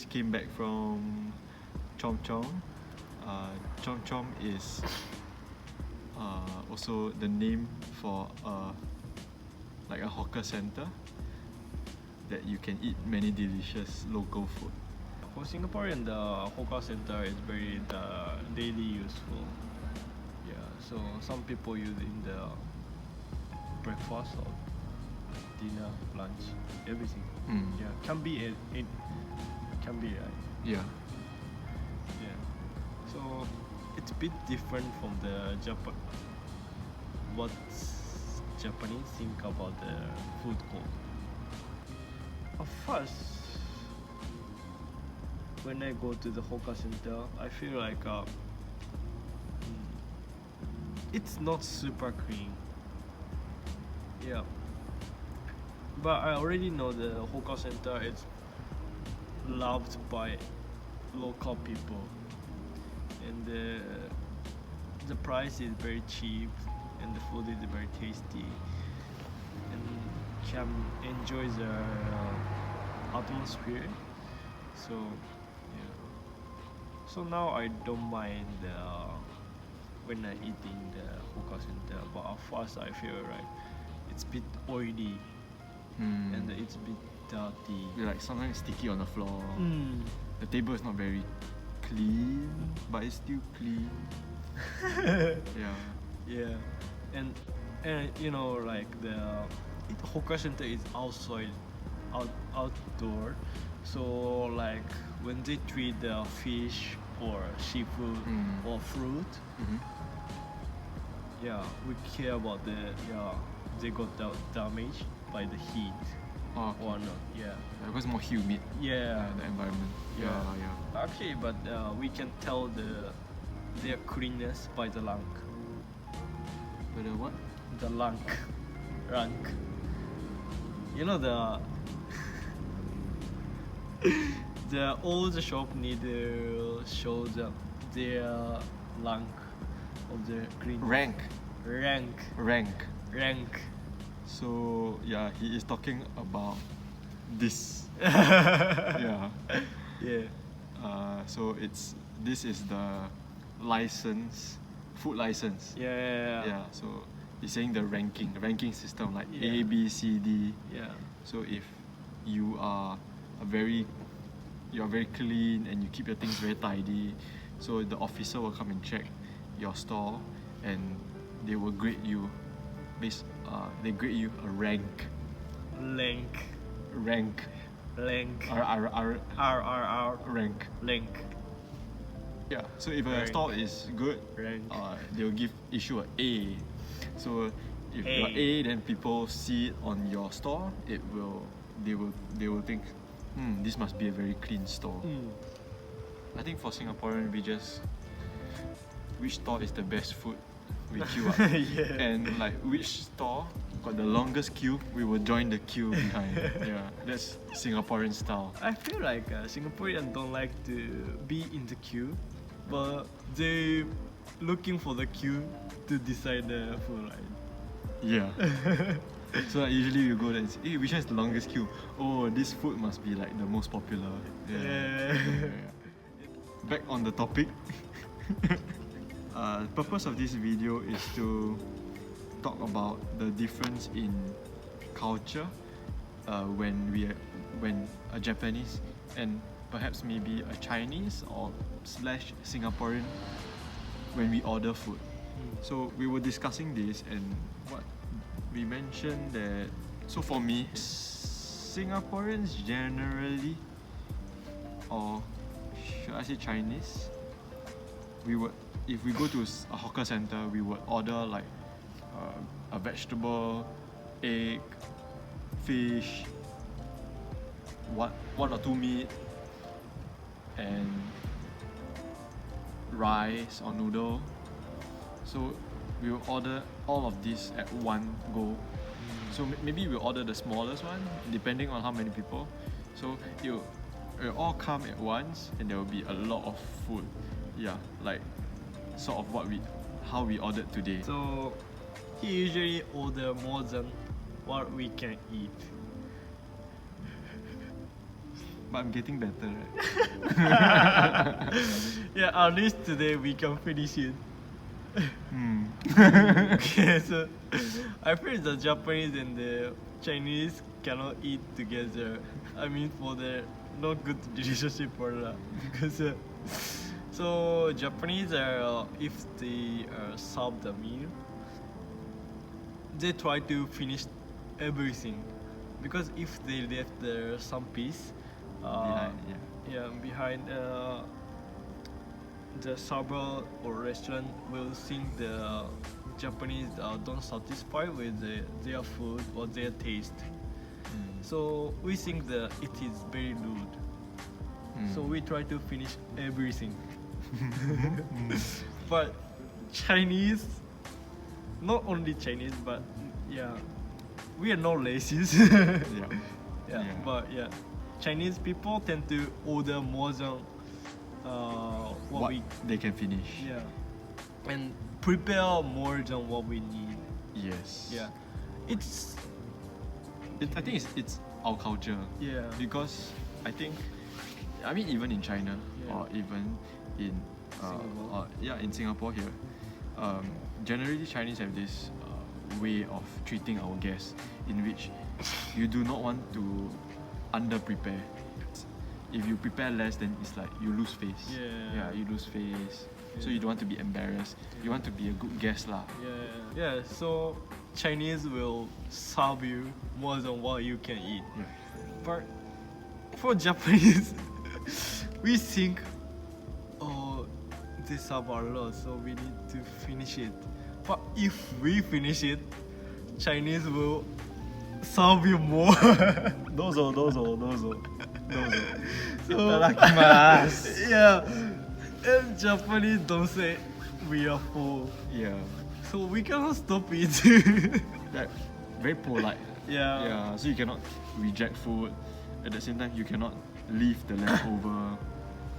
just came back from Chom Chom. Chom Chom is also the name for like a hawker center that you can eat many delicious local food. For Singaporean, the hawker center is very daily useful. Yeah, so some people use in the breakfast or dinner, lunch, everything. Yeah, can be it can be Yeah. yeah. So it's a bit different from the Japan. What Japanese think about the food court. At first, when I go to the hawker center, I feel like it's not super clean. Yeah, but I already know the hawker center is loved by local people, and the price is very cheap, and the food is very tasty, and can enjoy the atmosphere. So yeah. So now I don't mind when I eat in the hawker center, but at first I feel like it's a bit oily and it's a bit dirty. Like sometimes sticky on the floor. The table is not very clean, but it's still clean. Yeah, and you know, like the hawker center is outside, outdoor. So like when they treat the fish or seafood or fruit, yeah, we care about they got damaged by the heat or not. Yeah, because more humid. Yeah, The environment. Yeah. Actually, but we can tell their cleanness by the rank. But what? The rank. You know the old shop need to show their rank of the clean. Rank. So yeah, he is talking about this. Yeah. So this is the license, food license. Yeah. So he's saying the ranking system, like A, B, C, D. Yeah. So if you are very clean and you keep your things very tidy, so the officer will come and check your store and they will grade you. They grade you a rank. Rank. Yeah. So if a store is good, they'll issue an A. So if you're A, then people see it on your store. They will think, this must be a very clean store. I think for Singaporean, which store is the best food, we queue up. And like which store got the longest queue, we will join the queue behind. Yeah, that's Singaporean style. I feel like Singaporeans don't like to be in the queue, but they looking for the queue to decide the food, right? Yeah. So like, usually you go there and say, hey, which one is the longest queue? Oh, this food must be like the most popular. Yeah. Back on the topic. The purpose of this video is to talk about the difference in culture when a Japanese and perhaps maybe a Chinese or / Singaporean when we order food. So we were discussing this and what we mentioned that, so for me, Singaporeans generally, or should I say Chinese, if we go to a hawker center, we would order like a vegetable, egg, fish, one or two meat, and rice or noodle. So we will order all of this at one go. So maybe we'll order the smallest one, depending on how many people. So it'll all come at once, and there will be a lot of food. Yeah, like sort of how we ordered today. So he usually order more than what we can eat. But I'm getting better, right? Yeah, at least today we can finish it. Okay, so I feel the Japanese and the Chinese cannot eat together. I mean, for the not good relationship or that, because so Japanese are if they serve the meal, they try to finish everything, because if they left some piece Behind, behind the server or restaurant will think the Japanese don't satisfied with their food or their taste. So we think that it is very rude. So we try to finish everything. But Chinese, not only Chinese, but yeah, we are not racist. But yeah, Chinese people tend to order more than what we they can finish. yeah, and prepare more than what we need. Yes. Yeah, it's I think it's our culture. yeah. Because I think, I mean, even in China or even in Singapore. in Singapore here, generally Chinese have this way of treating our guests in which you do not want to under prepare. If you prepare less, then it's like you lose face. Yeah. You lose face. So Yeah. you don't want to be embarrassed. You want to be a good guest lah. Yeah. So Chinese will serve you more than what you can eat. Yeah. But for Japanese, we think, oh, they serve a lot, so we need to finish it. But if we finish it, Chinese will serve you more. どうぞどうぞどうぞどうぞ。 So, いただきます。 yeah, and Japanese don't say we are full, Yeah. so we cannot stop eating. Like, very polite. Yeah. Yeah. So you cannot reject food. At the same time, you cannot leave the leftover.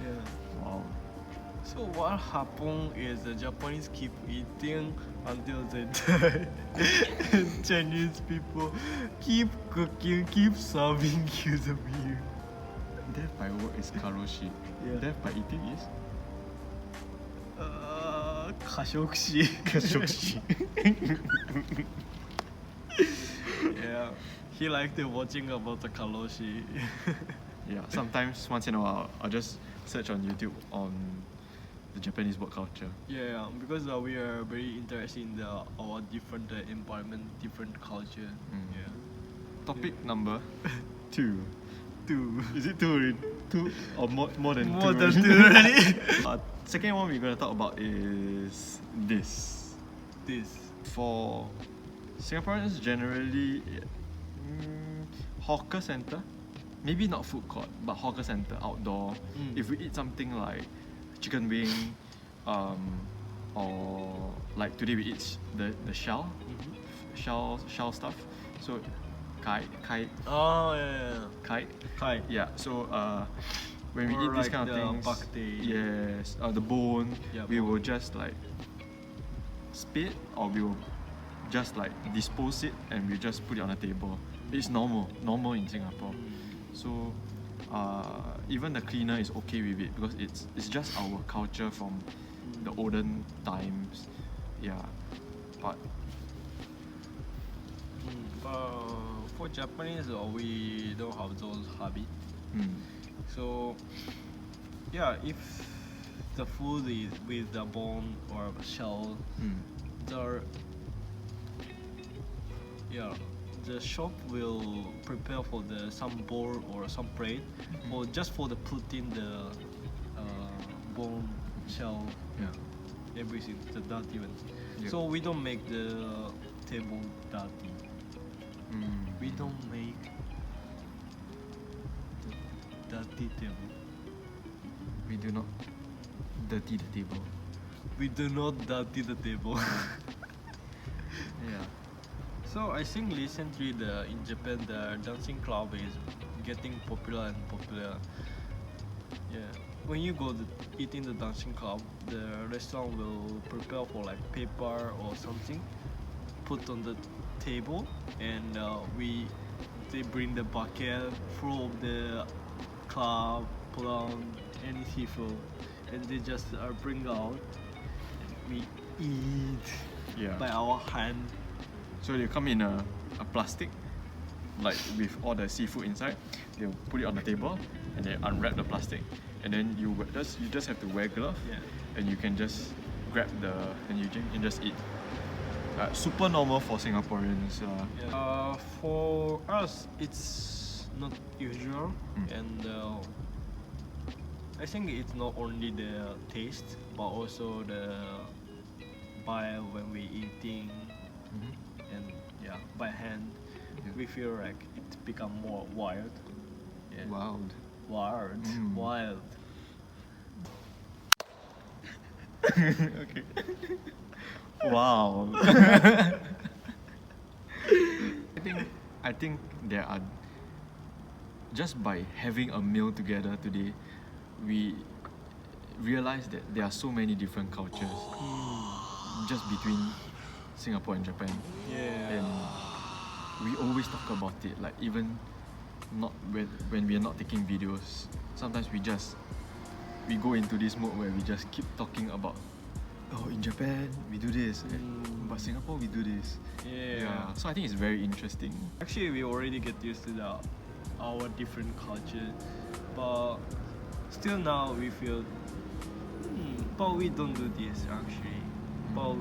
Yeah. Wow. So what happened is the Japanese keep eating until they die. And Chinese people keep cooking, keep serving you the meal. Death by work is karoshi. Yeah. Death by eating is 過食死. kashoshi. Yeah. He liked watching about the karoshi. Yeah. Sometimes once in a while, I'll just search on YouTube on the Japanese work culture. Yeah, because we are very interested in our different environment, different culture. Yeah. Topic number 2. 2. Is it 2 already? 2 or more than 2? More than 2 already. Second one we're going to talk about is this. This. For Singaporeans generally, hawker center, maybe not food court, but hawker center outdoor. If we eat something like chicken wing, or like today we eat the shell stuff. So kai. Oh yeah. Kai. Kai. Yeah. So when we Or eat these like kind of the things, bak teh. yes, the bone, Yeah, we bone. will just like spit, or we will just like dispose it and we just put it on the table. It's normal in Singapore. So even the cleaner is okay with it because it's just our culture from the olden times. Yeah, but for Japanese, we don't have those habits. mm, So yeah, if the food is with the bone or shell, the shop will prepare for some bowl or some plate, or just for the put in the bone, shell, yeah, everything, the dirty ones. Yeah. So we don't make the table dirty. We don't make the dirty table. we do not dirty the table. We do not dirty the table. Yeah. So I think recently in Japan the dancing club is getting popular and popular. Yeah. When you go to eat in the dancing club, the restaurant will prepare for like paper or something, put on the table, and they bring the bucket full of the club, pull on any seafood, and they just bring out. And we eat Yeah. by our hand. So they come in a plastic, like with all the seafood inside. They'll put it on the table and they unwrap the plastic, and then you just have to wear gloves, Yeah. and you can just grab and you can just eat. Super normal for Singaporeans. For us, it's not usual, and I think it's not only the taste, but also the by when we eating, and by hand, Yeah. we feel like it become more wild. Yeah. Wild. Wild. Wild. Okay. Wow. I think there are, just by having a meal together today, we realize that there are so many different cultures just between Singapore and Japan. Yeah. And we always talk about it, like even not when we are not taking videos. Sometimes we go into this mode where we just keep talking about, oh, in Japan we do this, but Singapore we do this. Yeah. So I think it's very interesting. Actually, we already get used to our different culture, but still now we feel, but we don't do this actually. But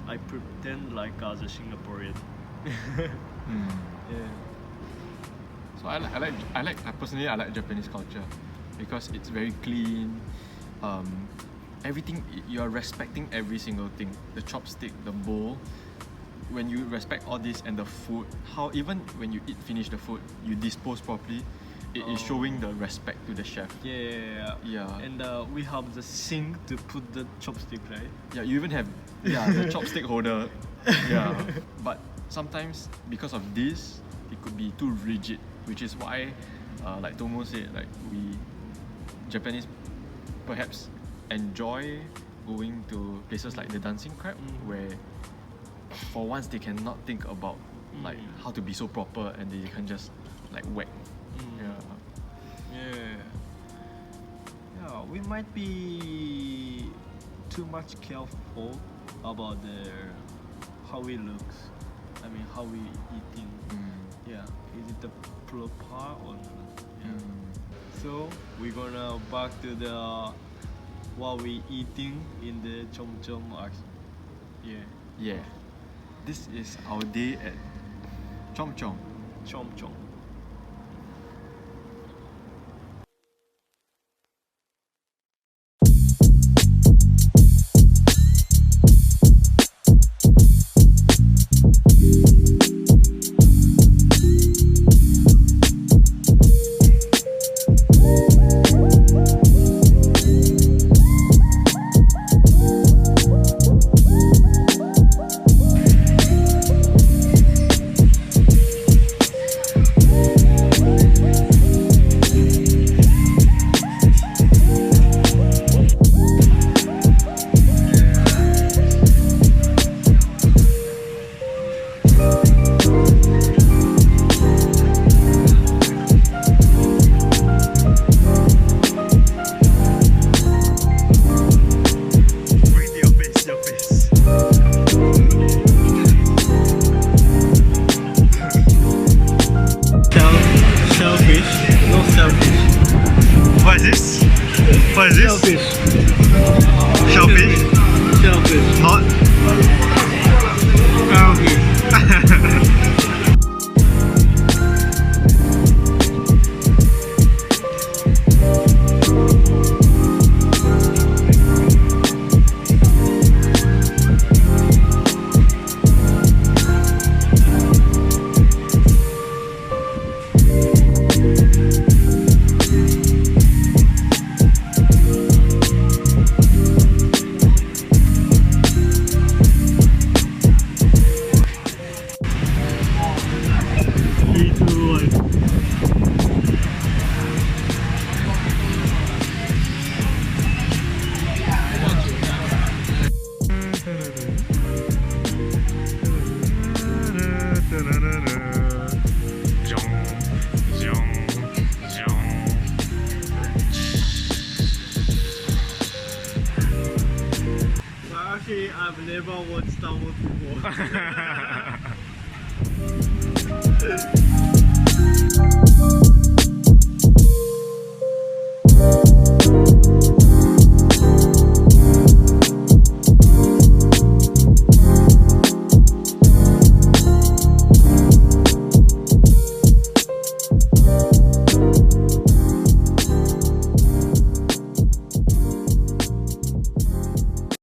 I pretend like as a Singaporean. Yeah. So I personally like Japanese culture because it's very clean. Everything, you are respecting every single thing. The chopstick, the bowl. When you respect all this and the food, how even when you finish the food, you dispose properly. It is showing the respect to the chef. Yeah. And we have the sink to put the chopstick, right? Yeah, you even have the chopstick holder. Yeah, but sometimes because of this, it could be too rigid, which is why, like Tomo said, like Japanese perhaps enjoy going to places like the Dancing Crab, where for once they cannot think about like how to be so proper, and they can just like whack. Yeah, we might be too much careful about how we looks. I mean, how we eating. Yeah, is it the proper or not? Yeah. So we're gonna back to what we eating in the chom chom. Yeah. This is our day at Chom Chom. Chom chom. Okay, I've never watched Tamil before.